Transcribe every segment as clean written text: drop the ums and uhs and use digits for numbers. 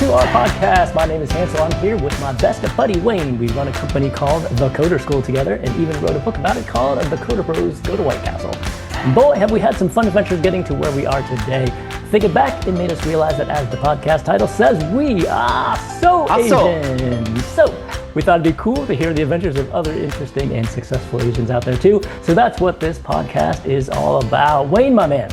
to our podcast. My name is Hansel. I'm here with my best buddy, Wayne. We run a company called The Coder School together and even wrote a book about it called theCoderBros Go to White Castle. And boy, have we had some fun adventures getting to where we are today. Thinking back, it made us realize that as the podcast title says, we are so Asian. So we thought it'd be cool to hear the adventures of other interesting and successful Asians out there too. So that's what this podcast is all about. Wayne, my man,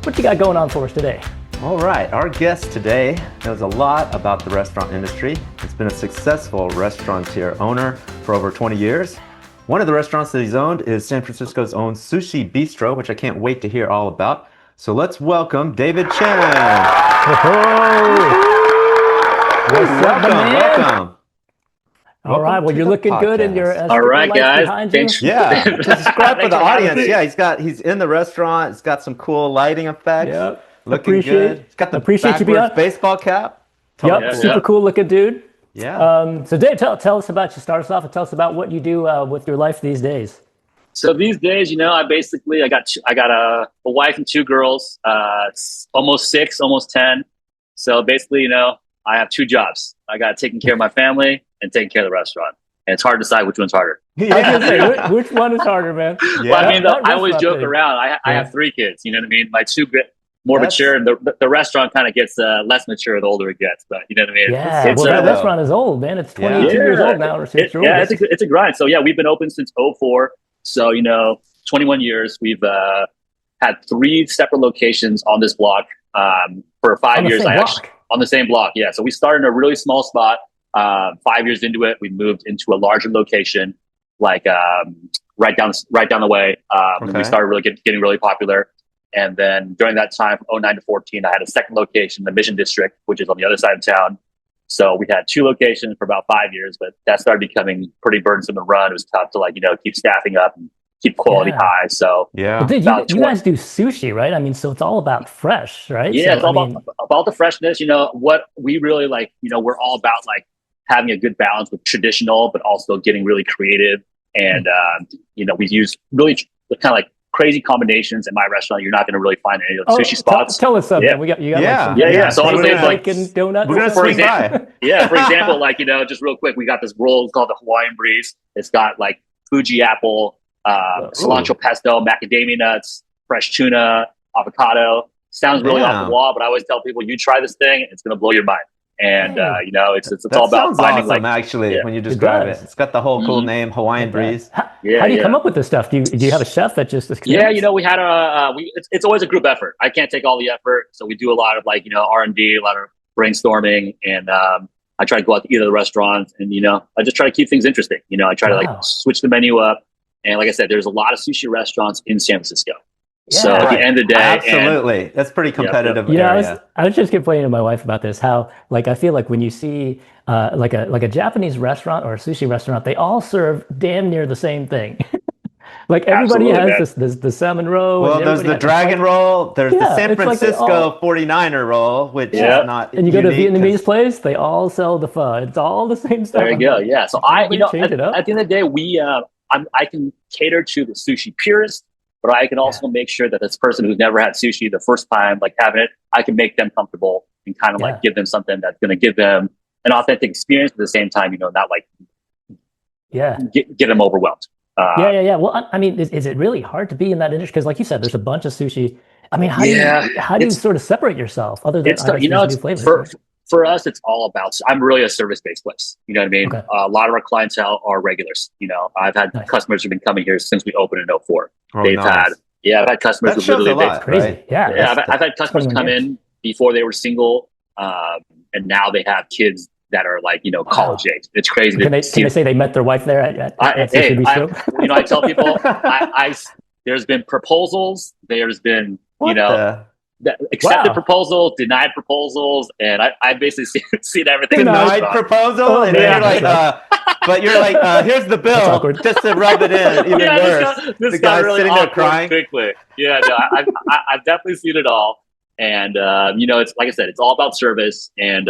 what you got going on for us today? All right, our guest today knows a lot about the restaurant industry. He's been a successful restaurateur owner for over 20 years. One of the restaurants that he's owned is San Francisco's own Sushi Bistro, which I can't wait to hear all about. So let's welcome David Chien. Welcome. All right, well, you're looking good in your all right, guys. Thanks. Yeah, describe for the audience. Yeah, he's in the restaurant. It's got some cool lighting effects. Yep. Looking good. He's got the backwards baseball cap. Super cool looking dude. Yeah. So Dave, tell us about you. Start us off and tell us about what you do with your life these days. So these days, I got a wife and two girls, almost 6, almost 10. So basically, I have two jobs. I got taking care of my family and taking care of the restaurant. And it's hard to decide which one's harder. Yeah. I was gonna say, which one is harder, man? Yeah. Well, I always joke around. I have 3 kids. You know what I mean? My 2 more mature, and the restaurant kind of gets less mature the older it gets. But you know what I mean? Yeah, that restaurant is old, man. It's 22 years old now. It's a grind. So yeah, we've been open since 2004. So 21 years. We've had 3 separate locations on this block for 5 years. On the same block. Yeah. So we started in a really small spot. 5 years into it, we moved into a larger location, like right down the way. And we started really getting really popular. And then during that time, from 2009 to 2014, I had a second location, the Mission District, which is on the other side of town. So we had 2 locations for about 5 years, but that started becoming pretty burdensome to run. It was tough to keep staffing up and keep quality high. So yeah, well, you guys do sushi, right? I mean, so it's all about fresh, right? Yeah, so, it's all about the freshness. What we really like. We're all about having a good balance with traditional, but also getting really creative. And we use really kind of crazy combinations in my restaurant. You're not going to really find any of the sushi spots. Tell us something. Yeah. You got So honestly, it's donuts. We're going to swing by. Yeah, for example, just real quick, we got this roll called the Hawaiian Breeze. It's got Fuji apple, cilantro pesto, macadamia nuts, fresh tuna, avocado. Sounds really off the wall, but I always tell people, you try this thing, it's going to blow your mind. And it's all about finding awesome, when you describe it. It's got the whole cool name, Hawaiian Breeze. How do you come up with this stuff? Do you have a chef that just we had it's always a group effort. I can't take all the effort, so we do a lot of R&D, a lot of brainstorming, and I try to go out to eat at the restaurants, and I just try to keep things interesting. I try to switch the menu up, and like I said, there's a lot of sushi restaurants in San Francisco. Yeah, so at the end of the day, absolutely, that's pretty competitive. I was just complaining to my wife about this. How I feel like when you see like a Japanese restaurant or a sushi restaurant, they all serve damn near the same thing. Everybody has the salmon roll. Well, there's the dragon roll. There's the San Francisco 49er roll, which is not. And you go to a Vietnamese place, they all sell the pho. It's all the same stuff. There you go. Yeah. So at the end of the day, I can cater to the sushi purist. But I can also make sure that this person who's never had sushi the first time, having it, I can make them comfortable and kind of give them something that's going to give them an authentic experience at the same time, not get them overwhelmed. Well, I mean, is it really hard to be in that industry? Because like you said, there's a bunch of sushi. I mean, how do you sort of separate yourself other than new flavors? For us, it's all about, I'm really a service-based place. You know what I mean? Okay. A lot of our clientele are regulars. I've had customers who've been coming here since we opened in 2004. I've had customers who literally, crazy. Right? I've had customers come in before they were single, and now they have kids that are college age. It's crazy. Can they say they met their wife there at Sushi Bistro? I tell people, there's been proposals, there's been, accepted proposals, denied proposals, and I basically seen everything. Denied proposal, and you're but you're here's the bill, just to rub it in. Even worse, this the guy's really sitting there crying. Quickly. Yeah, no, I've definitely seen it all, and it's like I said, it's all about service, and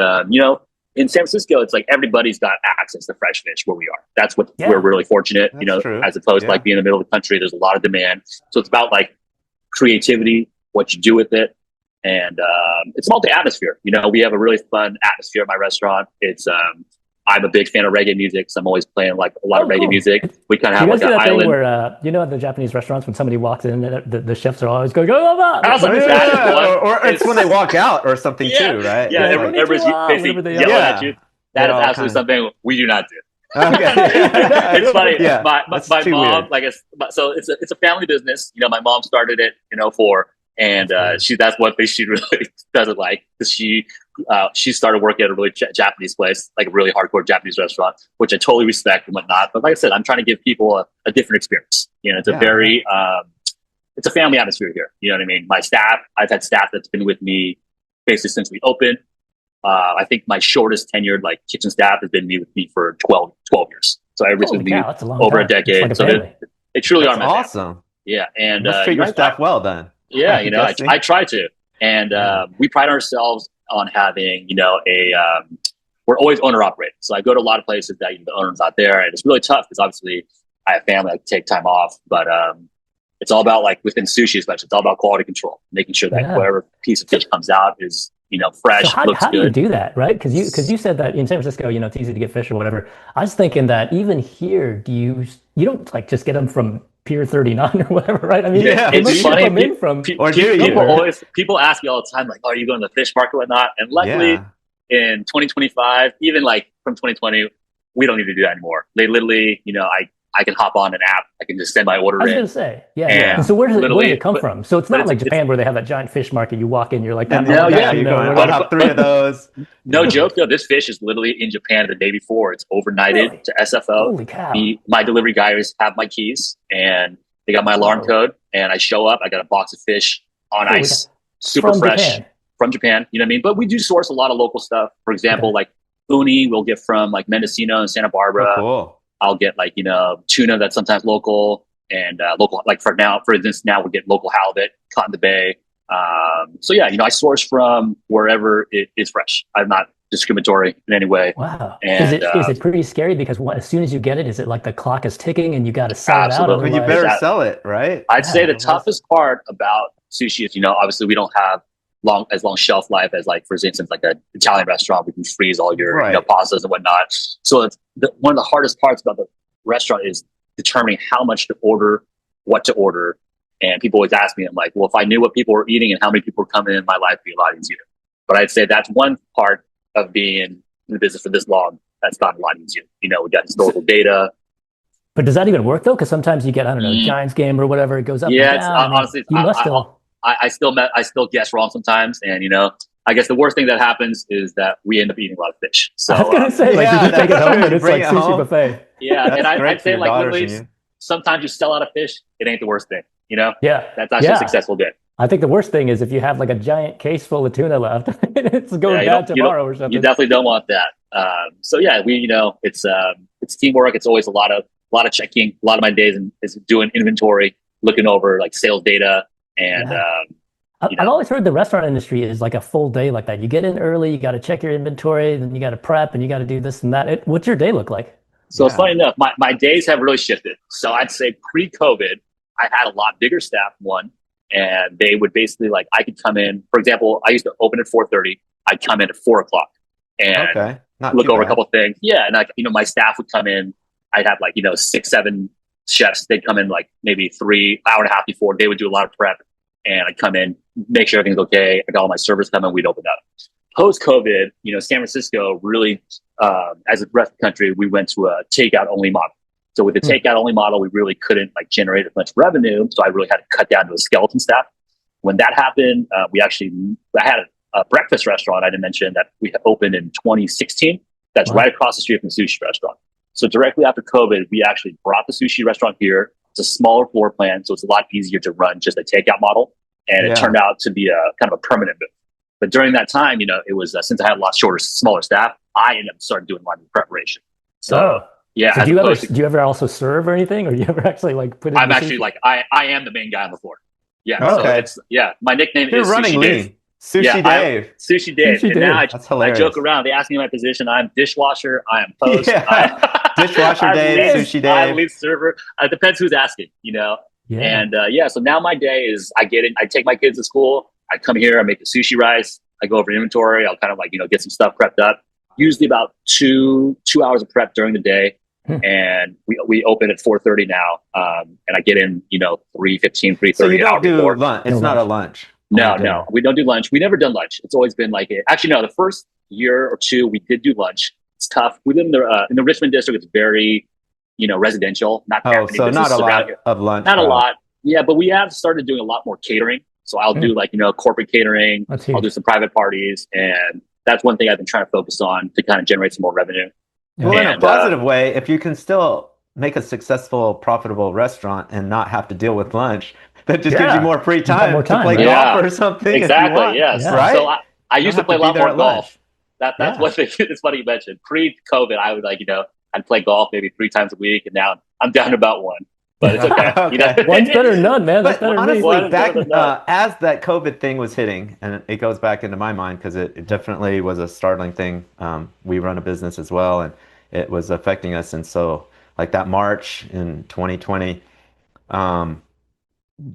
in San Francisco, it's everybody's got access to fresh fish where we are. That's what we're really fortunate, true. As opposed to being in the middle of the country. There's a lot of demand, so it's about creativity, what you do with it. And it's multi-atmosphere. You know, we have a really fun atmosphere at my restaurant. It's I'm a big fan of reggae music, so I'm always playing like a lot of reggae music. We kind of have like an island. Thing where, you know, at the Japanese restaurants, when somebody walks in, the chefs are always going, "Oh, or it's when they walk out or something too, right? Yeah, everybody's basically yelling at you. That is absolutely something we do not do. Okay. It's funny. Yeah, my mom, weird. so it's a family business. You know, my mom started it in '04, and that's one thing she really doesn't like, because she started working at a really Japanese place, like a really hardcore Japanese restaurant, which I totally respect and whatnot. But like I said, I'm trying to give people a different experience. You know, it's a very it's a family atmosphere here. You know what I mean? My staff, I've had staff that's been with me basically since we opened. I think my shortest tenured like kitchen staff has been with me for 12 years. So I recently over a decade. So they truly are my awesome. family. Yeah, and you must treat your staff well then. Yeah, you know, I try to, and we pride ourselves on having, you know, we're always owner operated. So I go to a lot of places that the owner's not there, and it's really tough because obviously I have family, I take time off, but it's all about, like within sushi especially, it's all about quality control, making sure that whatever piece of fish comes out is, you know, fresh. So how do you do that, right? Because you said that in San Francisco, you know, it's easy to get fish or whatever. I was thinking that even here, you don't like just get them from Pier 39 or whatever, right? I mean, it's funny. People ask me all the time, like, "Oh, are you going to the fish market or whatnot?" And luckily, in 2025, even like from 2020, we don't need to do that anymore. They literally, you know, I can hop on an app. I can just send my order in. I was going to say, And so where does it come from? So it's not like Japan where they have that giant fish market. You walk in, you're like, I'll have 3 of those. No joke though, this fish is literally in Japan the day before. It's overnighted to SFO. Holy cow. My delivery guys have my keys and they got my alarm code, and I show up. I got a box of fish on ice, super fresh from Japan. You know what I mean? But we do source a lot of local stuff. For example, like uni, we'll get from like Mendocino and Santa Barbara. Cool. I'll get like, you know, tuna that's sometimes local, and local, like for instance, now we'll get local halibut caught in the bay. So yeah, you know, I source from wherever it is fresh. I'm not discriminatory in any way. Wow. And, is it pretty scary? Because as soon as you get it, is it like the clock is ticking and you got to sell it out? Well, you better sell it, right? I'd say the toughest part about sushi is, you know, obviously we don't have long shelf life as, like, for instance, like an Italian restaurant, we can freeze all your you know, pastas and whatnot. So it's one of the hardest parts about the restaurant is determining how much to order, what to order. And people always ask me, I'm like, well, if I knew what people were eating and how many people were coming in, my life would be a lot easier. But I'd say that's one part of being in the business for this long that's gotten a lot easier. You know, we got historical data. But does that even work though? Because sometimes you get, I don't know, Giants game or whatever, it goes up and down. Honestly, I still guess wrong sometimes, and you know, I guess the worst thing that happens is that we end up eating a lot of fish. So I was gonna say, like, did you take it home and it's like sushi buffet? Yeah, and I'd say, like, literally, sometimes you sell out of fish, it ain't the worst thing, you know? Yeah, that's actually a successful day. I think the worst thing is if you have like a giant case full of tuna left, it's going bad tomorrow or something. You definitely don't want that. So yeah, you know, it's teamwork. It's always a lot of checking. A lot of my days is doing inventory, looking over like sales data. And I've always heard the restaurant industry is like a full day like that. You get in early, you got to check your inventory, then you got to prep, and you got to do this and that. What's your day look like? So funny enough, my days have really shifted. So I'd say pre-COVID, I had a lot bigger staff, and they would basically, like, I could come in. For example, I used to open at 4:30. I'd come in at 4:00 and look over a couple of things. Yeah, and like, you know, my staff would come in. I'd have, like, you know, 6, 7 chefs. They'd come in like maybe 3 hour and a half before. They would do a lot of prep, and I'd come in, make sure everything's okay. I got all my servers coming. We'd open up. Post-COVID, you know, San Francisco really, as the rest of the country, we went to a takeout only model. So with the takeout only model, we really couldn't like generate as much revenue. So I really had to cut down to a skeleton staff. When that happened, I had a breakfast restaurant I didn't mention that we opened in 2016. That's right across the street from the sushi restaurant. So directly after COVID, we actually brought the sushi restaurant here. It's a smaller floor plan, so it's a lot easier to run just a takeout model. And it turned out to be a kind of a permanent move. But during that time, you know, it was since I had a lot smaller staff, I ended up starting doing a lot of preparation. So yeah. So do you ever also serve or anything, or do you ever actually like put in? I'm actually like I am the main guy on the floor. Yeah. Okay. So my nickname is running Sushi lean. Dave. Sushi Dave. Sushi Dave. Sushi and now That's hilarious. I joke around. They ask me my position. I'm dishwasher. I am host. Dishwasher Dave, Sushi Dave. I'm lead server. It depends who's asking, you know. Yeah. And so now my day is I get in, I take my kids to school, I come here, I make the sushi rice, I go over inventory, I'll kind of like, get some stuff prepped up. Usually about two hours of prep during the day. And we open at 4:30 now. And I get in, 3:15, 3:30. So you don't do lunch. It's not a lunch. No, we don't do lunch. We never done lunch. It's always been like actually, no, the first year or two we did do lunch. It's tough. We live in the Richmond district. It's very, residential. Not that many so not a lot here. of lunch. Not a lot. Yeah, but we have started doing a lot more catering. So I'll do like, corporate catering. I'll do some private parties. And that's one thing I've been trying to focus on to kind of generate some more revenue. Well, in a positive way, if you can still make a successful, profitable restaurant and not have to deal with lunch, that just gives you more free time to play golf or something. Exactly, yes. Yeah. Right? So I used to play a lot more golf. That's what it's funny you mentioned. Pre-COVID, I would I'd play golf maybe 3 times a week, and now I'm down to about 1. But it's okay. One's better than none, man. That's better honestly, than me. back as that COVID thing was hitting, and it goes back into my mind because it definitely was a startling thing. We run a business as well, and it was affecting us. And so, like that March in 2020,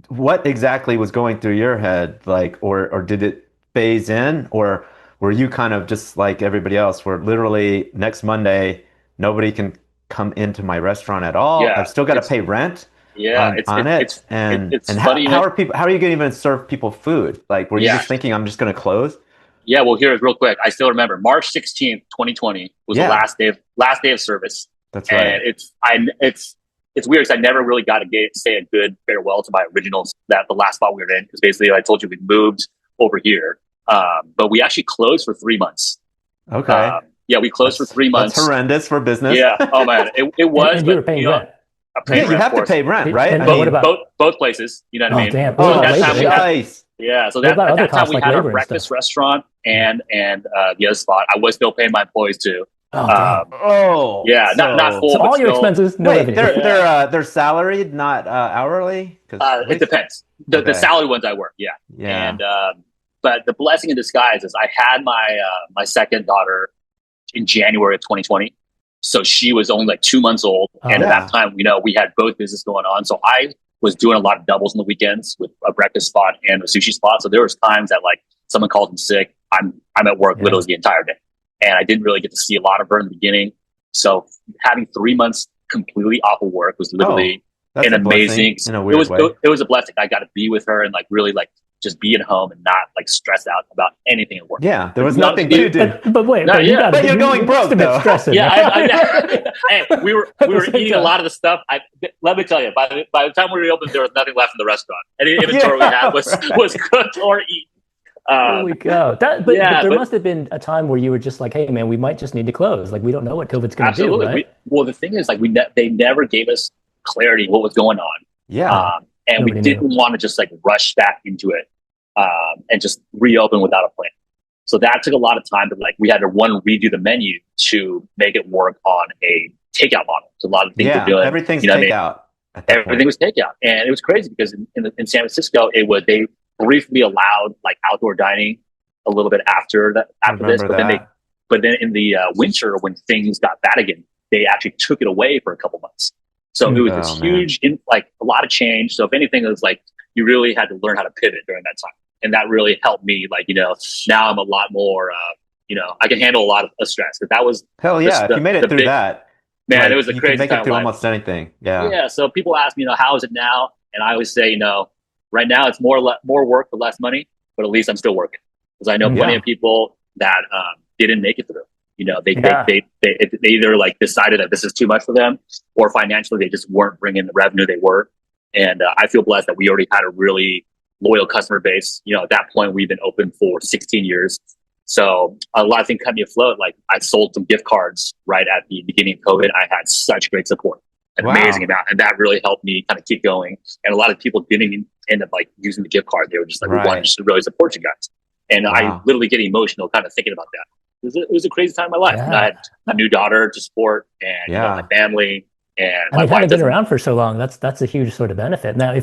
what exactly was going through your head? Or did it phase in, or were you kind of just like everybody else, where literally next Monday nobody can come into my restaurant at all? I've still got to pay rent on it. And funny, how are you going to even serve people food? Like, were you just thinking I'm just going to close? Yeah, well, here's real quick. I still remember March 16th, 2020 was the last day of service. That's right. And it's weird because I never really got to say a good farewell to my originals. That the last spot we were in, because basically I told you we moved over here, but we actually closed for 3 months. Okay. We closed for 3 months. That's horrendous for business. Yeah. Oh man, it was. And you were paying rent. You have to pay rent, right? Both places. You know what I mean? Damn. Nice. Yeah, so at that time we had a breakfast restaurant and the other spot. I was still paying my employees too. Not full. So all your expenses, no revenue. They're salaried, not hourly. It depends. The salary ones I work, and but the blessing in disguise is I had my second daughter in January of 2020, so she was only like 2 months old, and at that time, we had both business going on, so I was doing a lot of doubles on the weekends with a breakfast spot and a sushi spot. So there was times that like someone called in sick, I'm at work literally the entire day. And I didn't really get to see a lot of her in the beginning. So having 3 months completely off of work was literally an amazing, in a weird way. It was a blessing. I got to be with her and like really like just be at home and not like stress out about anything at work. Yeah, there was nothing to do. But wait, but you're going broke though. Hey, we were eating a lot of the stuff. Let me tell you, by the time we reopened, there was nothing left in the restaurant. Any inventory we had was cooked or eaten. Holy cow! But there must have been a time where you were just like, "Hey, man, we might just need to close. Like, we don't know what COVID's going to do." Right? Well, the thing is, like, they never gave us clarity what was going on. Yeah, and we didn't want to just like rush back into it and just reopen without a plan. So that took a lot of time. But like, we had to redo the menu to make it work on a takeout model. So a lot of things we're doing. Everything's takeout. Everything was takeout, and it was crazy because in San Francisco, they briefly allowed like outdoor dining a little bit after this, but then in the winter when things got bad again, they actually took it away for a couple months. So it was this huge, like a lot of change. So if anything, it was like you really had to learn how to pivot during that time, and that really helped me. Like now I'm a lot more, I can handle a lot of stress. But that was hell yeah. If you made it through that, man, it was a crazy time. You can make it through almost anything. Yeah. Yeah. So people ask me, how is it now? And I always say, right now it's more work for less money, but at least I'm still working because I know plenty of people that didn't make it through. They either like decided that this is too much for them, or financially they just weren't bringing the revenue they were. And I feel blessed that we already had a really loyal customer base. At that point we've been open for 16 years, so a lot of things kept me afloat. Like I sold some gift cards right at the beginning of COVID. I had such great support. An amazing amount, and that really helped me kind of keep going. And a lot of people didn't end up like using the gift card; they were just like, "We want to really support you guys." And I literally get emotional kind of thinking about that. It was a crazy time in my life. Yeah. I had a new daughter to support, and my family, and my wife. Been around for so long. That's a huge sort of benefit. Now,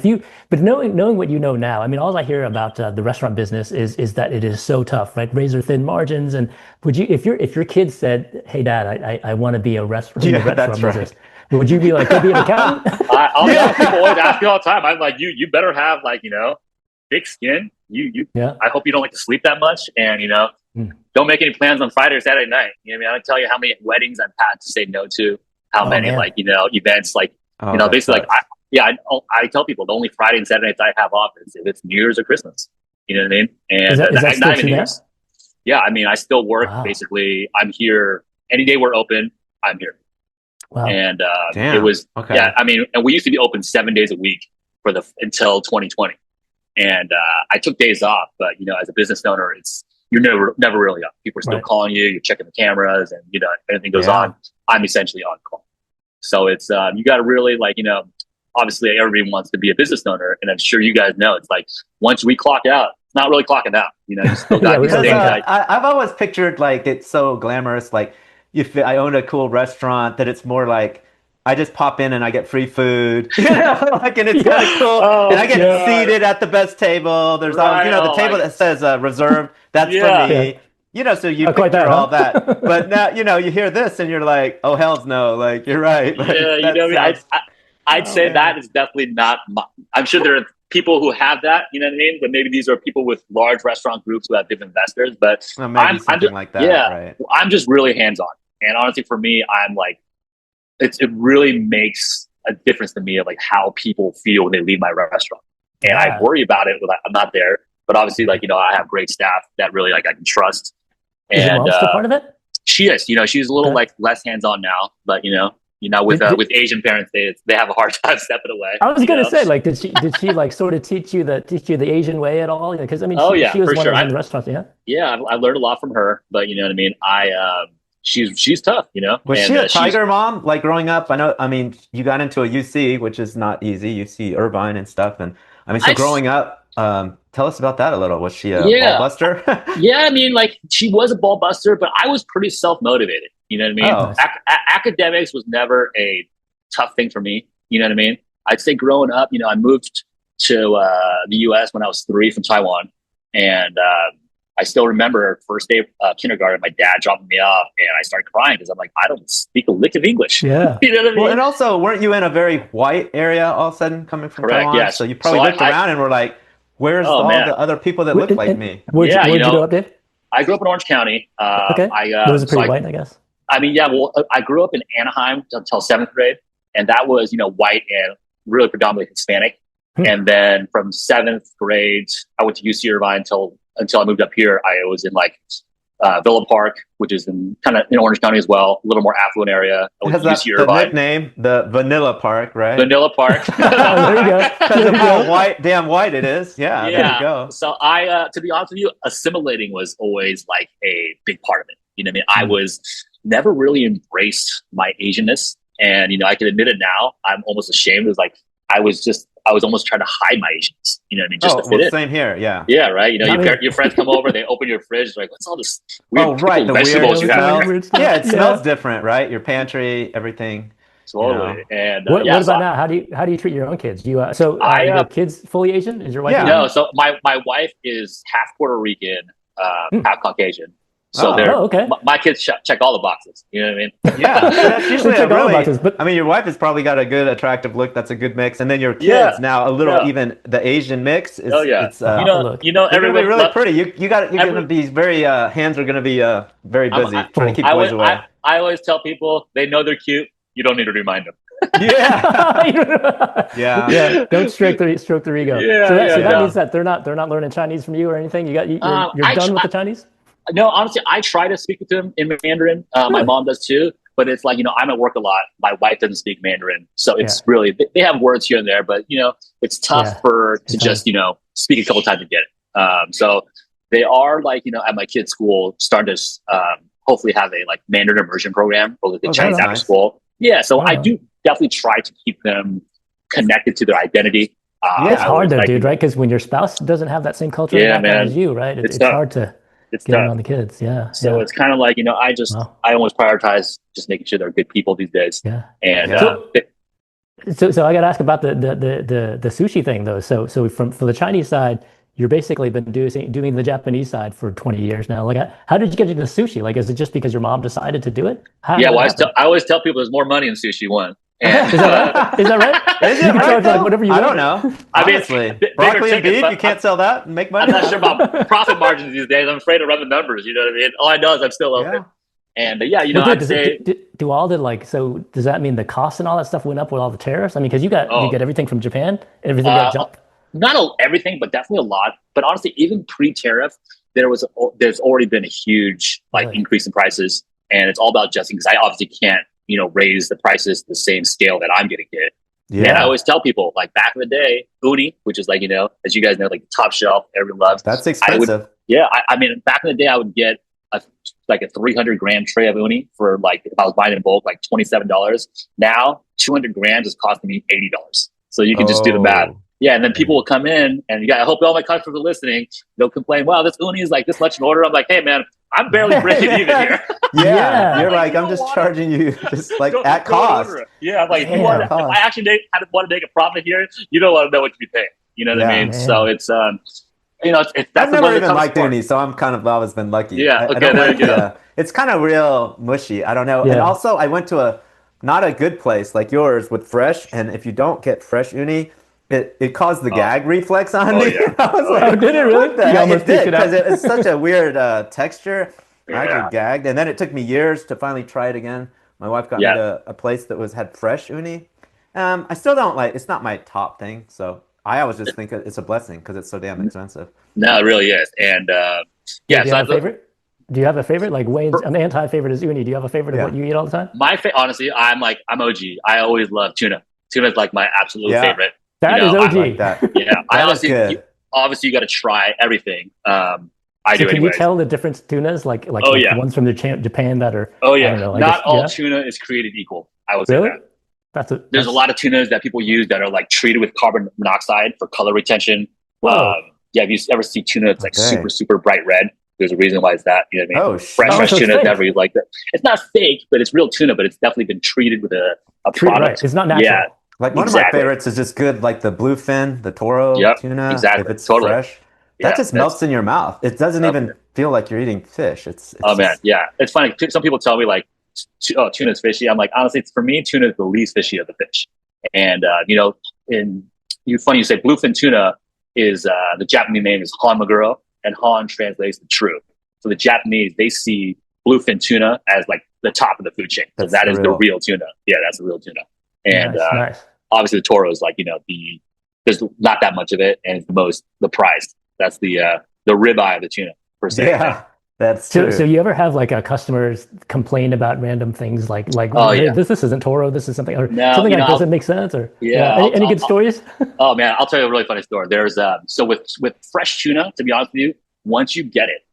but knowing what you know now, I mean, all I hear about the restaurant business is that it is so tough, right? Razor thin margins. And would you, if your kids said, "Hey, Dad, I want to be a restaurant business," would you be like, "Go be an accountant"? People always ask me all the time. I'm like, you better have like thick skin. Yeah. I hope you don't like to sleep that much, and don't make any plans on Friday or Saturday night. You know what I mean? I don't tell you how many weddings I've had to say no to, how many man. events basically I tell people the only Friday and Saturday nights I have off is if it's New Year's or Christmas. You know what I mean? And Is that not still even true New now? Year's. Yeah, I mean, I still work. Wow. Basically, I'm here any day we're open. I'm here. Wow. And Damn. it was Okay. yeah. I mean, and we used to be open 7 days a week until 2020. And I took days off, but as a business owner, you're never really up. People are still Right. calling you. You're checking the cameras, and if anything goes on, I'm essentially on call. So it's you got to really obviously everybody wants to be a business owner, and I'm sure you guys know it's like once we clock out, it's not really clocking out. You still got these Because, things. I've always pictured like it's so glamorous. Like if I owned a cool restaurant, that it's more like I just pop in and I get free food, and it's kind of cool. And I get seated at the best table. There's always, the table that says reserved. That's for me. So you picture all that. But now, you hear this and you're like, oh, hell's no. Like, you're right. Like, I'd say that is definitely not I'm sure there are people who have that, you know what I mean? But maybe these are people with large restaurant groups who have different investors. But maybe something like that. Yeah, right. I'm just really hands-on. And honestly, for me, I'm like, it really makes a difference to me of like how people feel when they leave my restaurant. And I worry about it when I'm not there. But obviously, I have great staff that really I can trust. Is your mom still part of it? She is. She's a little less hands-on now, but with Asian parents, they have a hard time stepping away. I was going to say, like, did she like sort of teach you the Asian way at all? Because I mean, she was one of the restaurants. Yeah, I learned a lot from her. But you know what I mean. She's tough. Was she a Tiger mom? Like growing up, I mean, you got into a UC, which is not easy. UC Irvine and stuff, and I mean, so growing up. Tell us about that a little. Was she a ball buster? Yeah, I mean, like she was a ball buster, but I was pretty self-motivated. You know what I mean? Oh. Academics was never a tough thing for me. You know what I mean? I'd say growing up, I moved to the U.S. when I was 3 from Taiwan, and I still remember first day of kindergarten, my dad dropping me off, and I started crying because I'm like, I don't speak a lick of English. Yeah. You know what I mean? Well, and also, weren't you in a very white area all of a sudden coming from Correct, Taiwan? yes. So you probably looked around and were like, where's all the other people that look like me? Where'd you grow up, Dave? I grew up in Orange County. Okay. It was pretty white, I guess. I mean, I grew up in Anaheim until 7th grade, and that was, white and really predominantly Hispanic. And then from 7th grade, I went to UC Irvine until I moved up here. I was in like Villa Park, which is in Orange County as well, a little more affluent area. I went to UC Irvine. The nickname, the Vanilla Park, right? Vanilla Park. There you go. Because of how damn white it is. Yeah, there you go. So I, to be honest with you, assimilating was always like a big part of it. You know what I mean? I was never really embraced my Asianness. And, I can admit it now. I'm almost ashamed. It was like, I was almost trying to hide my Asianness. You know what I mean? Just to fit in. Same here. Yeah. Yeah. Right. Your friends come over, they open your fridge. They're like, what's all this weird the vegetables you have here? Yeah. It smells different, right? Your pantry, everything. Totally. And what about now? How do you treat your own kids? Do you are your kids fully Asian? Is your wife? Yeah. No. So my wife is half Puerto Rican, half Caucasian. So my kids check all the boxes. You know what I mean? Yeah, that's usually I mean, your wife has probably got a good, attractive look. That's a good mix. And then your kids now a little even the Asian mix. Is, it's, everybody really pretty. You're gonna be very hands are gonna be very busy trying to keep boys away. I always tell people they know they're cute. You don't need to remind them. Yeah. Don't stroke their ego. So that means that they're not learning Chinese from you or anything. You're done with the Chinese. No, honestly, I try to speak with them in Mandarin. My mom does too, but it's like, I'm at work a lot. My wife doesn't speak Mandarin. So it's really, they have words here and there, but it's tough just speak a couple times to get it. So they are like, at my kid's school, starting to hopefully have a like Mandarin immersion program or the Chinese after school. Yeah. So I do definitely try to keep them connected to their identity. It's hard though, dude, right? Because when your spouse doesn't have that same cultural background as you, right? It's hard to get on the kids. Yeah. So it's kind of like, I almost prioritize just making sure they're good people these days. Yeah. And so I got to ask about the sushi thing though. So for the Chinese side, you're basically been doing the Japanese side for 20 years now. Like, how did you get into sushi? Like, is it just because your mom decided to do it? I always tell people there's more money in sushi. One, And Is that right? Is that right? Is You it can right, charge like though? whatever you I want. don't know. I mean, Honestly, bigger broccoli and tickets, beef, but you can't sell that and make money. I'm not sure about profit margins these days. I'm afraid to run the numbers. You know what I mean? All I know is I'm still open. Yeah. And yeah, Well, good. I'd Does say, it do all the like? So does that mean the cost and all that stuff went up with all the tariffs? I mean, because you oh, get everything from Japan, everything got uh, jumped. not everything, but definitely a lot. But honestly, even pre-tariff, there's already been a huge like Really? increase in prices, and it's all about adjusting because I obviously can't raise the prices to the same scale that I'm going to get. And I Yeah. always tell people like back in the day, uni, which is like as you guys know, like the top shelf everyone loves. That's I would expensive. I mean back in the day I would get like a 300-gram tray of uni for like if I was buying in bulk like $27. Now 200 grams is costing me $80. So you can just do the math. Oh. Yeah, and then people will come in, and I hope all my customers are listening. They'll complain, "Wow, this uni is like this much an order." I'm like, "Hey, man, I'm barely breaking even here." Yeah. You're like, You I'm don't just want charging you just like Don't- at don't cost. order it. Yeah, I'm like, Damn. if I actually want to make a profit here, you don't want to know what you be paying. You know what I Yeah. mean? Man. So it's that's I've the never one that even comes liked for. uni, so I'm kind of always been lucky. Yeah, I okay, don't there like you go. it's kind of real mushy. I don't know. And Yeah. also, I went to not a good place like yours with fresh, and if you don't get fresh uni, it caused the gag reflex on Oh, me. yeah. I was Oh, like, yeah. Oh, did it really? what the You heck? almost It did puked it out. because it's such a weird texture. I Yeah. actually gagged, and then it took me years to finally try it again. My wife got me Yeah. to a place that had fresh uni. I still don't like. It's not my top thing, so I always just think it's a blessing because it's so damn expensive. No, it really is. And yeah, Do you so have a favorite? Do you have a favorite? Like Wayne's, an anti-favorite is uni. Do you have a favorite of Yeah. what you eat all the time? honestly, I'm OG. I always love tuna. Tuna's like my absolute Yeah. favorite. That You is know, OG. I like that. Yeah, I That is honestly, good. obviously, you got to try everything. I So do can anyways. you tell the difference tunas, like Oh, the yeah. ones from Japan that are? Oh I yeah, don't know. I not guess, all yeah? tuna is created equal. I would say Really? that. There's a That's lot of tunas that people use that are like treated with carbon monoxide for color retention. whoa. Yeah, if you ever see tuna, it's like Okay. super bright red. There's a reason why it's that. You know what I mean? Oh, Fresh Oh, so it's tuna is fake. never like that. It's not fake, but it's real tuna. But it's definitely been treated with a product. Right. It's not natural. Yeah, Like one of my Exactly. favorites is just good, like the bluefin, the Toro Yep, tuna. exactly. If it's Totally. fresh, yeah. that just melts in your mouth. It doesn't Oh, even feel like you're eating fish. It's Oh man, just, yeah. It's funny. Some people tell me like, tuna's fishy. I'm like, honestly, for me, tuna is the least fishy of the fish. And funny you say bluefin tuna is the Japanese name is hanmaguro, and han translates to true. So the Japanese they see bluefin tuna as like the top of the food chain. So That's that is the real. real tuna. Yeah, that's the real tuna. And Nice. obviously the Toro is like there's not that much of it, and it's the prize. That's the ribeye of the tuna per se. yeah, that's So, true. so you ever have like a customers complain about random things like Oh, hey, yeah. this isn't Toro, this is something, or No, something that I'll- doesn't make sense, or Yeah, any good stories? Oh man, I'll tell you a really funny story. There's so with fresh tuna, to be honest with you, once you get it,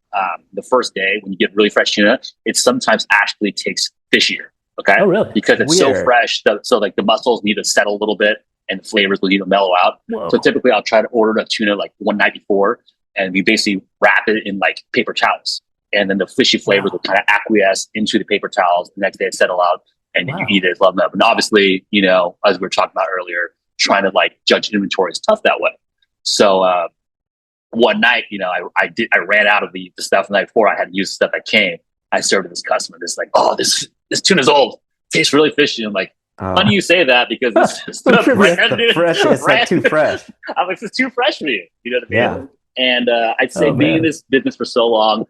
the first day when you get really fresh tuna, it sometimes actually tastes fishier. Okay. Oh, really? Because it's so Weird. fresh, so like the mussels need to settle a little bit, and the flavors will need to mellow out. Whoa. So typically, I'll try to order the tuna like one night before, and we basically wrap it in like paper towels, and then the fishy flavors will kind of acquiesce into the paper towels. The next day, it settle out, and Wow. you eat it as love them up. And obviously, as we were talking about earlier, trying to like judge inventory is tough that way. So one night, I ran out of the stuff the night before. I had to use the stuff that came. I served to this customer. This like, oh, this tuna's old. Tastes really fishy. I'm like, funny you say that because this stuff the fresh, it's like too fresh. I'm like, this is too fresh for you. You know what I mean? Yeah. And I'd say Oh, being in man. this business for so long,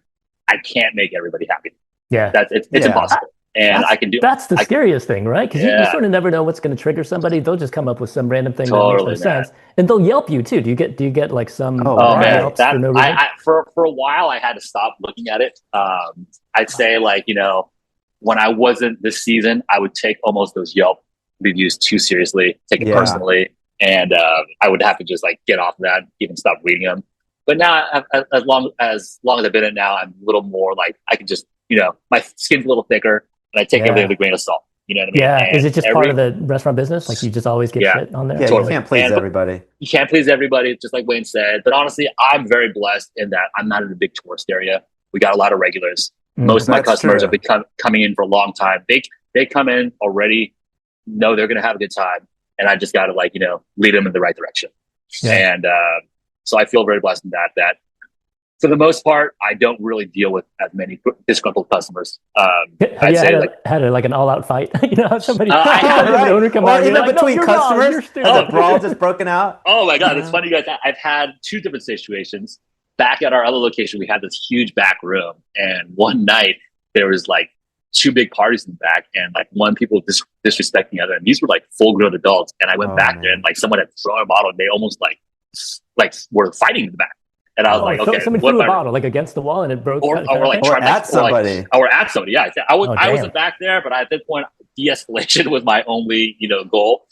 I can't make everybody happy. Yeah. It's Yeah. impossible. And I can do That's the scariest thing, right? Because you Yeah. sort of never know what's going to trigger somebody. They'll just come up with some random thing Totally, that makes no man. sense, and they'll Yelp you too. Do you get like some Oh, Oh Yeah. man, Yelps that for no reason? for a while I had to stop looking at it. I'd say like when I wasn't this season, I would take almost those Yelp reviews too seriously, take it Yeah. personally, and I would have to just like get off of that, even stop reading them. But now, as long as I've been in now, I'm a little more like I can just my skin's a little thicker, and I take Yeah. everything with a grain of salt. You know what I mean? Yeah, And is it just part of the restaurant business? Like you just always get Yeah. shit on there? Yeah, Totally. you can't please And- everybody. You can't please everybody, just like Wayne said. But honestly, I'm very blessed in that I'm not in a big tourist area. We got a lot of regulars. Most of my That's customers true. have been coming in for a long time. They come in already, know they're going to have a good time, and I just got to lead them in the right direction. Yeah. And so I feel very blessed in that For the most part, I don't really deal with as many disgruntled customers. Have you had like an all-out fight? You know, somebody, the owner come out, or even like, between no, customers, has a brawl just broken out? Oh my God, it's funny, guys. I've had two different situations. Back at our other location, we had this huge back room, and one night there was like two big parties in the back, and like one people disrespecting the other, and these were like full-grown adults. And I went back there, and like someone had thrown a bottle, and they almost like were fighting in the back. And I was like, okay, somebody threw a bottle like against the wall and it broke. Or at somebody. Or at somebody. Yeah, I wasn't back there, but at this point, de-escalation was my only goal.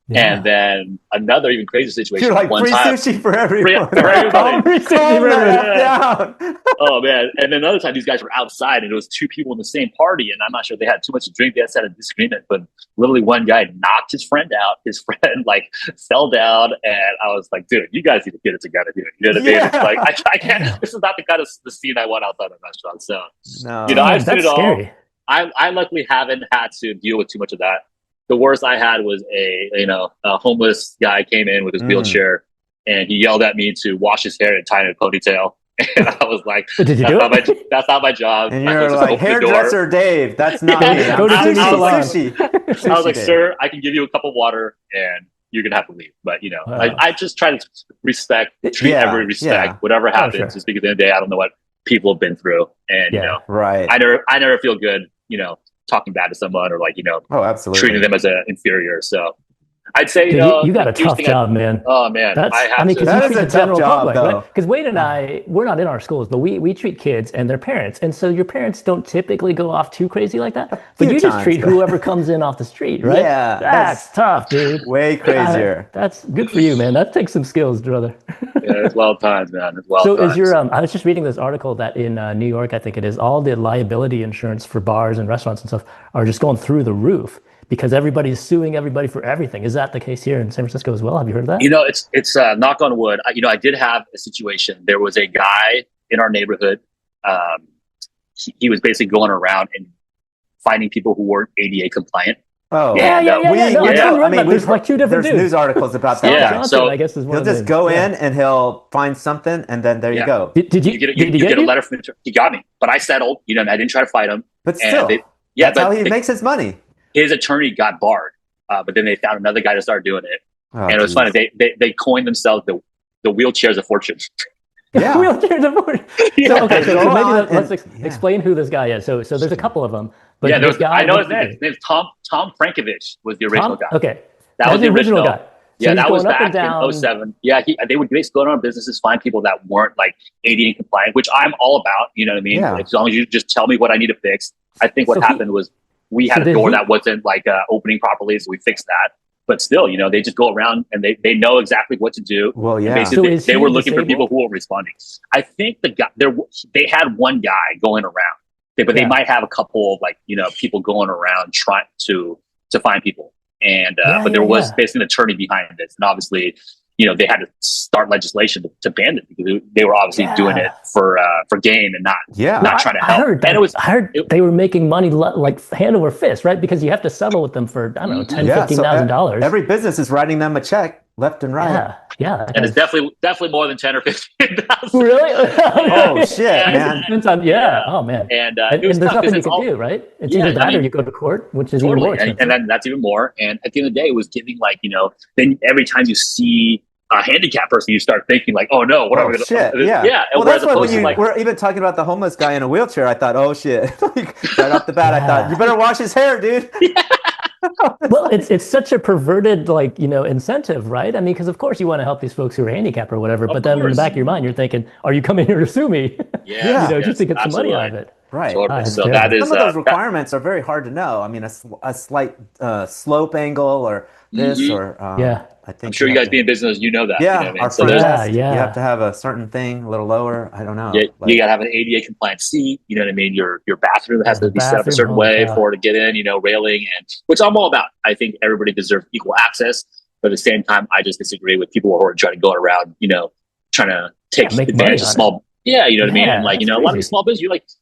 Yeah. And then another even crazier situation. You're like, free sushi for everyone. For everybody. Down. Oh man! And then another time, these guys were outside, and it was two people in the same party, and I'm not sure if they had too much to drink. They had a disagreement, but literally one guy knocked his friend out. His friend like fell down, and I was like, "Dude, you guys need to get it together, dude." You know what I mean? It's like I can't. This is not the kind of the scene I want outside of a restaurant. So I've seen it all. I luckily haven't had to deal with too much of that. The worst I had was a homeless guy came in with his wheelchair, and he yelled at me to wash his hair and tie it in a ponytail. And I was like, "Did you do it? That's not my job." And you're like, "Hairdresser Dave, that's not me." I was like, "Sir, I can give you a cup of water, and you're gonna have to leave." But I just try to treat every respect, whatever happens. Just because at the end of the day, I don't know what people have been through, and right. I never feel good, talking bad to someone or like absolutely treating them as an inferior. So I'd say you got a tough job, man. Oh man, because that is a tough job, though. Because Wade and I, we're not in our schools, but we treat kids and their parents, and so your parents don't typically go off too crazy like that. But you just treat whoever comes in off the street, right? Yeah, that's tough, dude. Way crazier. That's good for you, man. That takes some skills, brother. Yeah, it's well timed, man. It's well timed. So is your I was just reading this article that in New York, I think it is, all the liability insurance for bars and restaurants and stuff are just going through the roof, because everybody's suing everybody for everything. Is that the case here in San Francisco as well? Have you heard of that? It's knock on wood. I did have a situation. There was a guy in our neighborhood. He was basically going around and finding people who weren't ADA compliant. Oh, yeah. I mean, there's like two different dudes. News articles about that. Yeah, so I guess is one he'll just go in and he'll find something, and then there you go. Did you get a letter from him? He got me, but I settled. I didn't try to fight him. But still, that's how he makes his money. His attorney got barred, but then they found another guy to start doing it. And it was funny. They coined themselves the wheelchairs of fortune. Yeah, wheelchairs of fortune. So maybe let's explain who this guy is. So there's a couple of them. But I know his name. His name's Tom Frankovich was the original guy. Okay, that was the original guy. So that was back in 2007. Yeah, they would basically go around businesses, find people that weren't like ADA compliant, which I'm all about. You know what I mean? Yeah. As long as you just tell me what I need to fix. I think what happened was we had a door that wasn't like opening properly, so we fixed that. But still, they just go around and they know exactly what to do. Well, yeah. Basically, they were looking for people who were responding. I think they had one guy going around, but they might have a couple of people going around trying to find people. And but there was basically an attorney behind this, and obviously, they had to start legislation to ban it, because they were obviously doing it for gain and not trying to help. I heard they were making money like hand over fist, right? Because you have to settle with them for $10,000-$15,000. Every business is writing them a check left and right. Yeah. And it's definitely more than 10 or 15,000. Really? Oh shit, man. Oh man. And there's nothing you can do, right? It's either that or you go to court, which is even more expensive. And then that's even more. And at the end of the day, it was giving then every time you see a handicap person, you start thinking like, oh no, what are we going to do? Yeah. Well, that's what we're even talking about the homeless guy in a wheelchair. I thought, oh shit. Right off the bat, I thought, you better wash his hair, dude. Well, it's such a perverted incentive, right? I mean, because of course you want to help these folks who are handicapped or whatever, but then in the back of your mind, you're thinking, are you coming here to sue me? Just to get some money out of it. Right. Totally. So that is some of those requirements are very hard to know. I mean, a slight slope angle or this or I think I'm sure you guys be in business, you know that. Yeah, you know what I mean? You have to have a certain thing a little lower. I don't know. Yeah, you got to have an ADA compliant seat. You know what I mean? Your bathroom has to be set up a certain way for it to get in. Railing, and which I'm all about. I think everybody deserves equal access, but at the same time, I just disagree with people who are trying to go around, trying to take advantage of small. Yeah, you know what I mean? And a lot of these small businesses,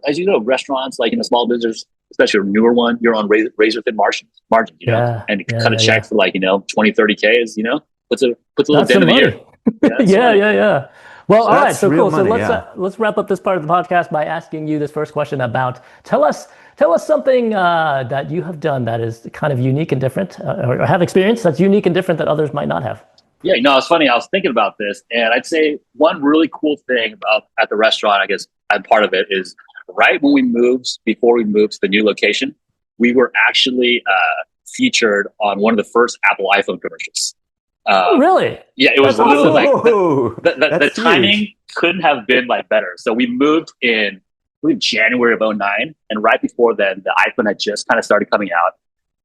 as you know, rrestaurants, small business, especially a newer one, you're on razor thin margins, and cut a check for 20, 30K is, puts a little dent in the year. Yeah. Well, all right, that's so real cool. So money, let's wrap up this part of the podcast by asking you this first question about tell us something that you have done that is kind of unique and different, or have experience that's unique and different that others might not have. Yeah, it's funny. I was thinking about this, and I'd say one really cool thing about at the restaurant, I guess, I'm part of it, is right when we moved, before we moved to the new location, we were actually featured on one of the first Apple iPhone commercials. Oh, really? Yeah, it was That's literally awesome. like the timing couldn't have been like better. So we moved in, I believe, January of '09, and right before then, the iPhone had just kind of started coming out.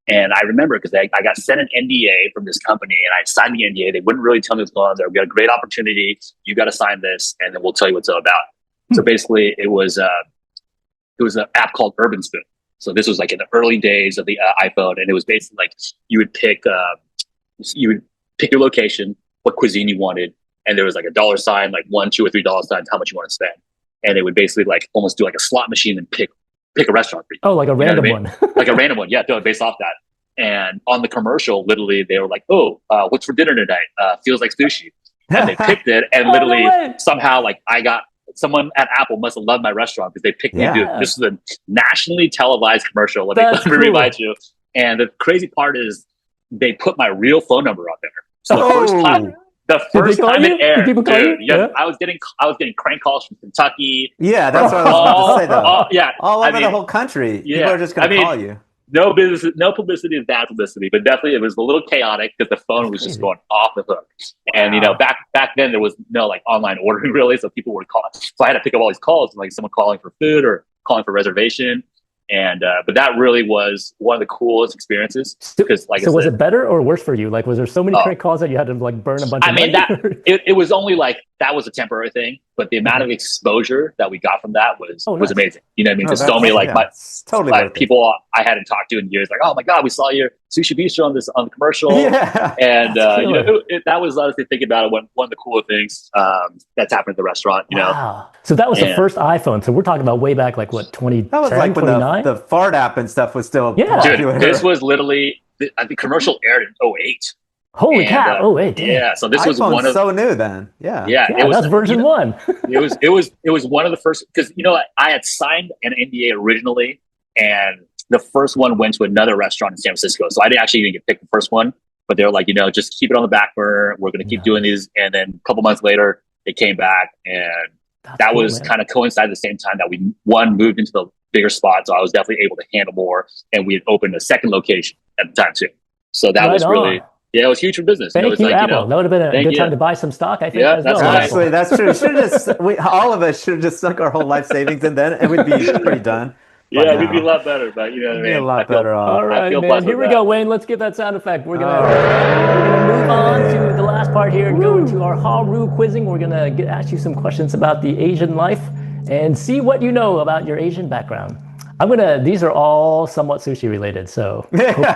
And I remember because I got sent an NDA from this company, and I signed the NDA. They wouldn't really tell me what's going on there. We got a great opportunity. You got to sign this, and then we'll tell you what's all about. So basically, it was an app called Urban Spoon. So this was like in the early days of the iPhone, and it was basically like you would pick your location, what cuisine you wanted, and there was like a dollar sign, like $1, $2, or $3 signs, how much you want to spend, and it would basically like almost do like a slot machine and pick a restaurant for you. Oh, like a random one. Like a random one, yeah, based off that. And on the commercial, literally, they were like, "Oh, what's for dinner tonight? Feels like sushi." And they picked it, and literally somehow, like, someone at Apple must have loved my restaurant because they picked me. Dude, this is a nationally televised commercial. Let me remind you. And the crazy part is they put my real phone number on there. So the first time it aired, dude, I was getting crank calls from Kentucky. Yeah, that's what I was about to say, though. All over the whole country. Yeah, people are just going to call you. No business, no publicity is bad publicity, but definitely it was a little chaotic because the phone was just going off the hook. And back then there was no like online ordering really, so people would call. So I had to pick up all these calls, like someone calling for food or calling for reservation. And but that really was one of the coolest experiences because, like, was it better or worse for you? Like, was there so many crank calls that you had to like burn a bunch of money? It was only like that was a temporary thing, but the amount of exposure that we got from that was amazing. You know what I mean? Because so many people I hadn't talked to in years, like, oh my god, we saw your Sushi Bistro on the commercial, and that was honestly thinking about it. One of the cooler things that's happened at the restaurant. You know, so that was the first iPhone. So we're talking about way back, like what 2010, that was like when the fart app and stuff was still popular. Dude, this was literally the commercial aired in '08. Holy cow! Yeah. So this was one of so new then. Yeah. It was version 1. it was one of the first because I had signed an NDA originally, and the first one went to another restaurant in San Francisco. So I didn't actually even get picked the first one, but they were like, just keep it on the back burner. We're going to keep doing these, and then a couple months later, it came back, and that was kind of coincided at the same time that we moved into the bigger spot. So I was definitely able to handle more, and we had opened a second location at the time too. So that was really. Yeah, it was huge for business. Thank you, Apple. That would have been a good time to buy some stock, I think. Yeah, that's right. Actually, that's true. All of us should have just sunk our whole life savings in then, and we'd be pretty done. Yeah, we'd be a lot better, but you know what I mean? A lot better off. All right, man. Here we go, Wayne. Let's get that sound effect. We're gonna move on to the last part here and go into our Haru quizzing. We're gonna ask you some questions about the Asian life and see what you know about your Asian background. These are all somewhat sushi related, so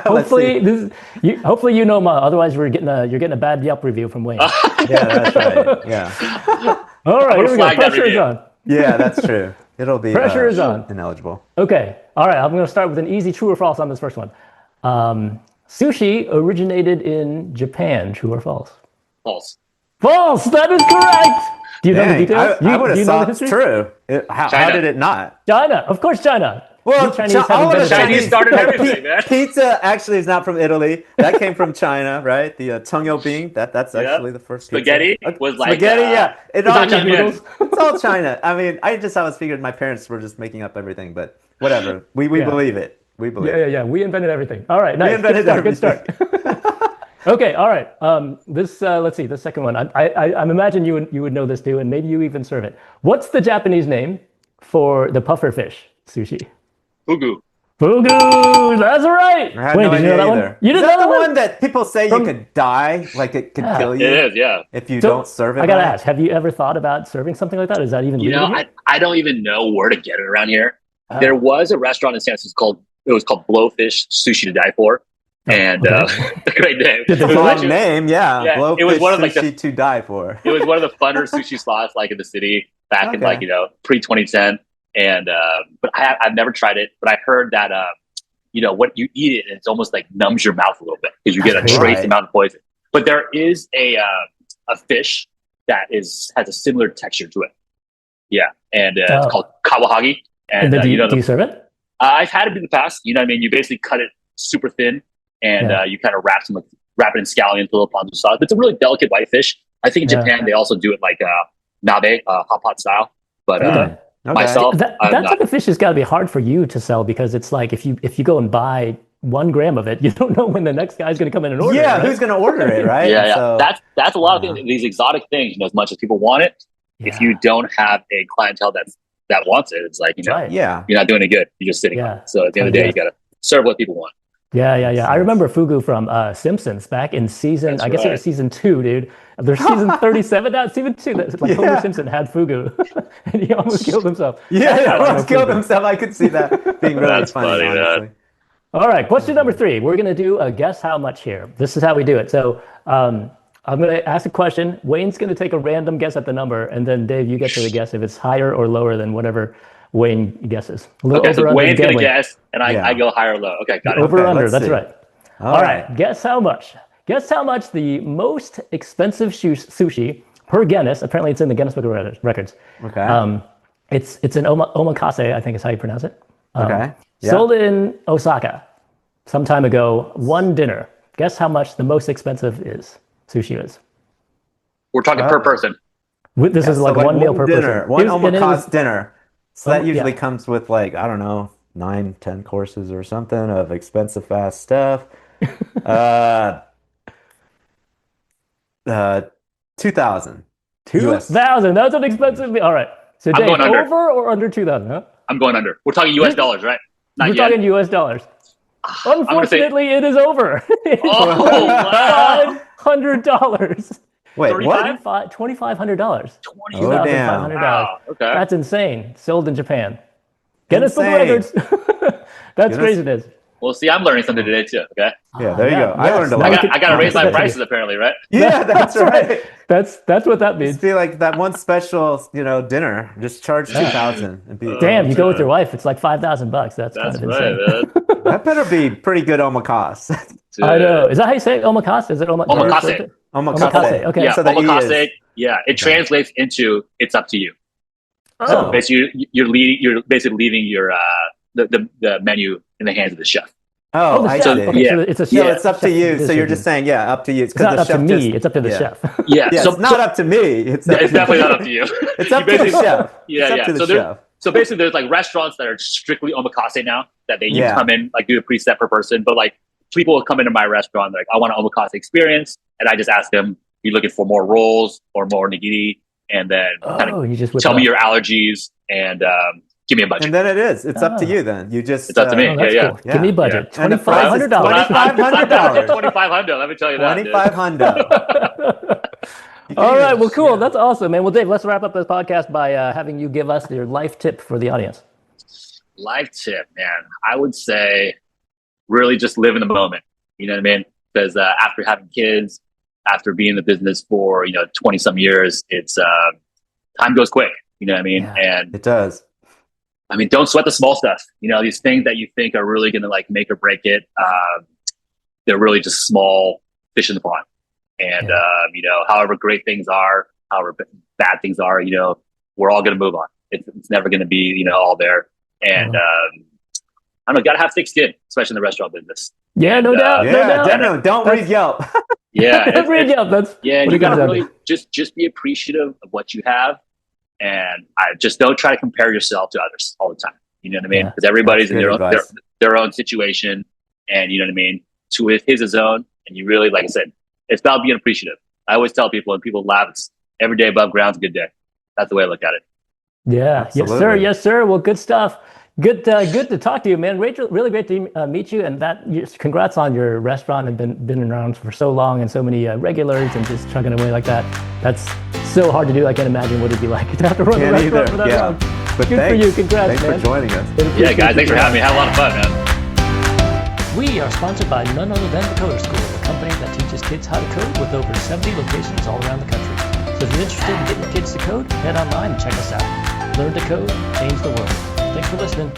hopefully you know more. Otherwise, you're getting a bad Yelp review from Wayne. Yeah, that's right. Yeah. All right, here we go. Pressure is on. Yeah, that's true. It'll be pressure is on. Ineligible. Okay. All right. I'm going to start with an easy true or false on this first one. Sushi originated in Japan. True or false? False. False. That is correct. Do you know the details? I would have thought it's true. How did it not? China. Of course, China. Well, Chinese started everything, man. Pizza actually is not from Italy. That came from China, right? The Tongyo Bing. That's actually the first pizza. Spaghetti was like spaghetti. Yeah, it's all China. I mean, I just always figured my parents were just making up everything, but whatever. We believe it. We believe. Yeah. We invented everything. All right, nice. Good start. Okay, all right. Let's see, the second one. I imagine you would know this too, and maybe you even serve it. What's the Japanese name for the puffer fish sushi? Fugu. Fugu. That's right. I had no idea that either. One? You didn't know that one that people say you could die, like it could kill you. It is, yeah. If you don't serve it. I gotta ask: have you ever thought about serving something like that? Is that even legal? I don't even know where to get it around here. There was a restaurant in San Francisco called Blowfish Sushi to Die For. And great name. Long name, yeah. Blowfish it was one of like Sushi to Die For. It was one of the funner sushi spots like in the city back in pre 2010. And but I've never tried it. But I heard that what you eat it, it's almost like numbs your mouth a little bit because you get a trace amount of poison. But there is a fish that has a similar texture to it. Yeah, and it's called kawahagi. And then do you serve it? I've had it in the past. You know what I mean? You basically cut it super thin, and you kind of wrap it in scallions, little ponzu sauce. It's a really delicate whitefish. I think in Japan they also do it like nabe, hot pot style. But myself, that type of fish has got to be hard for you to sell, because it's like if you go and buy 1 gram of it, you don't know when the next guy's going to come in and order it. Yeah, right? who's going to order it, right? Yeah. So, that's a lot of things. These exotic things, as much as people want it, if you don't have a clientele that wants it, it's like, you're not doing it good. You're just sitting on it. So at the end of the day, you got to serve what people want. Yeah. I remember fugu from Simpsons back in season, I guess it was season 2, dude. There's season 37 now, season 2. That's like Homer Simpson had fugu, and he almost killed himself. Yeah, he almost killed himself. I could see that being really funny, honestly. All right, question number 3. We're going to do a guess how much here. This is how we do it. So I'm going to ask a question. Wayne's going to take a random guess at the number, and then Dave, you get to guess if it's higher or lower than whatever Wayne guesses. Okay, so Wayne's going to guess, and I go higher or low. Okay, got it. Over or under, that's see. Right. All right, guess how much. Guess how much the most expensive sushi per Guinness, apparently it's in the Guinness Book of Records. Okay. It's an omakase, I think is how you pronounce it. Okay. Sold in Osaka some time ago, 1 dinner. Guess how much the most expensive sushi is? We're talking per person. This is like one meal per dinner, person. One omakase dinner. So that usually comes with like, I don't know, 9-10 courses or something of expensive fast stuff. 2,000. 2,000. That's an expensive meal. All right. So Dave, over or under 2,000? Huh? I'm going under. We're talking US dollars, right? We're talking US dollars. Unfortunately, it is over. $500. Wait, what? $2,500. Oh, damn. Wow. Okay. That's insane. Sold in Japan. Guinness Book of Records. That's craziness. Well, see, I'm learning something today too. Okay. Yeah, there you go. I learned a lot. I got to raise my prices apparently, right? Yeah, that's right. That's what that means. Just be like that one special, dinner. Just charge 2,000 and be. Damn, you go with your wife. It's like $5,000. That's kind of insane. Right, that better be pretty good omakase. I know. Is that how you say it? Omakase? Is it omakase? Omakase. Okay. Yeah, so omakase. Yeah, it translates into "it's up to you." So basically, you're basically leaving your the menu in the hands of the chef. Oh, I see. Okay, so it's a chef. Yeah, it's up to you. So you're just saying, up to you. It's not up to me. It's up to the chef. Yeah, so it's not up to me. It's definitely not up to you. It's up to the chef. So basically, there's like restaurants that are strictly omakase now that you come in, like do a preset per person. But like people will come into my restaurant, like I want an omakase experience, and I just ask them, "You looking for more rolls or more nigiri?" And then you just tell me your allergies and give me a budget. And then it's up to you. Then you just it's up to me. Cool. Give me a budget. $2,500. $2,500. $2,500. Let me tell you that. $2,500. All right. Well, cool. That's awesome, man. Well, Dave, let's wrap up this podcast by having you give us your life tip for the audience. Life tip, man. I would say really just live in the moment. You know what I mean? Because after having kids, after being in the business for 20 some years, it's time goes quick. You know what I mean? Yeah, and it does. I mean, don't sweat the small stuff. These things that you think are really going to like make or break it. They're really just small fish in the pond. And however great things are, however bad things are, we're all going to move on. It's never going to be all there. And I don't know, got to have thick skin, especially in the restaurant business. Yeah, no doubt. Definitely. Don't read Yelp. Yeah, read Yelp. You got to really just be appreciative of what you have. And I just don't try to compare yourself to others all the time. You know what I mean? Because everybody's in their own situation, and you know what I mean. To his own, and you really, like I said, it's about being appreciative. I always tell people, and people laugh, it's every day above ground's a good day. That's the way I look at it. Yeah, absolutely. Yes, sir. Well, good stuff. Good to talk to you, man. Rachel, really great to meet you, and congrats on your restaurant and been around for so long and so many regulars and just chugging away like that. That's so hard to do. I can't imagine what it'd be like to have to run a restaurant for that long. But good for you. Congrats, man. Thanks for joining us. Yeah, guys, thanks for having me. Had a lot of fun, man. We are sponsored by none other than theCoder School, a company that teaches kids how to code with over 70 locations all around the country. So if you're interested in getting your kids to code, head online and check us out. Learn to code, change the world. Thanks for listening.